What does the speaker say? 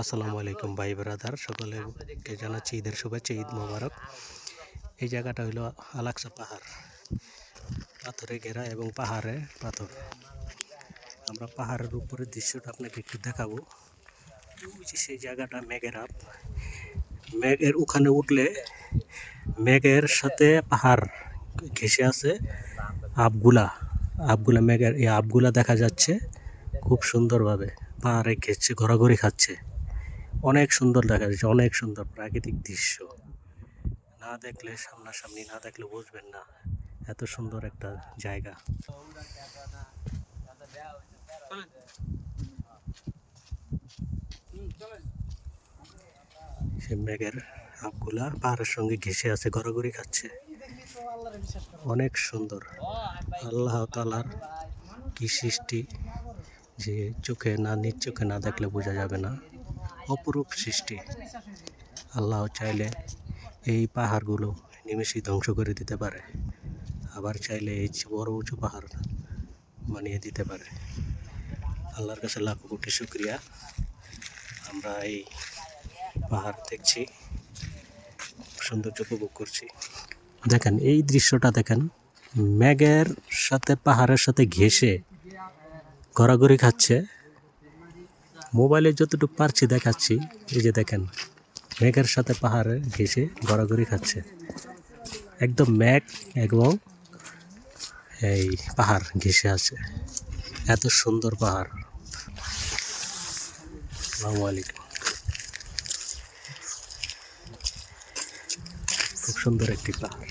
আসসালামু আলাইকুম ভাই ব্রাদার, সকলকে জানাচ্ছি ঈদের শুভেচ্ছা, ঈদ মোবারক। এই জায়গাটা হলো আলাকসা পাহাড়, পাথরে ঘেরা এবং পাহাড়ে পাথর। আমরা পাহাড়ের উপরের দৃশ্যটা আপনাকে একটু দেখাবো। সেই জায়গাটা মেঘের আপ, মেঘের ওখানে উঠলে মেঘের সাথে পাহাড় ঘেঁষে আছে। আপগুলা মেঘের এই আপগুলা দেখা যাচ্ছে খুব সুন্দরভাবে, পাহাড়ে ঘেঁষছে, ঘোরাঘুরি খাচ্ছে। অনেক সুন্দর দেখা যাচ্ছে, অনেক সুন্দর প্রাকৃতিক দৃশ্য। না দেখলে, সামনাসামনি না দেখলে বুঝবেন না এত সুন্দর একটা জায়গা। সে মেঘের আপগুলা পাহাড়ের সঙ্গে ঘেঁষে আছে, ঘোরাঘুরি খাচ্ছে। অনেক সুন্দর। আল্লাহ তাআলার কি সৃষ্টি, যে চোখে না, নিজ চোখে না দেখলে বোঝা যাবে না। অপরূপ সৃষ্টি। আল্লাহ চাইলে এই পাহাড়গুলো নিমেষেই ধ্বংস করে দিতে পারে, আবার চাইলে এই বড় উঁচু পাহাড় বানিয়ে দিতে পারে। আল্লাহর কাছে লাখো কোটি শুকরিয়া। আমরা এই পাহাড় দেখছি, সৌন্দর্য উপভোগ করছি। দেখেন এই দৃশ্যটা, দেখেন মেঘের সাথে পাহাড়ের সাথে ঘেঁষে ঘোরাঘুরি খাচ্ছে। মোবাইলে যতটুকু পারছি দেখাচ্ছি। এই যে দেখেন, মেঘের সাথে পাহাড়ে ঘেঁষে ঘোরাঘুরি খাচ্ছে। একদম মেঘ এবং এই পাহাড় ঘেঁষে আছে। এত সুন্দর পাহাড়। আসসালামু আলাইকুম। খুব সুন্দর একটি পাহাড়।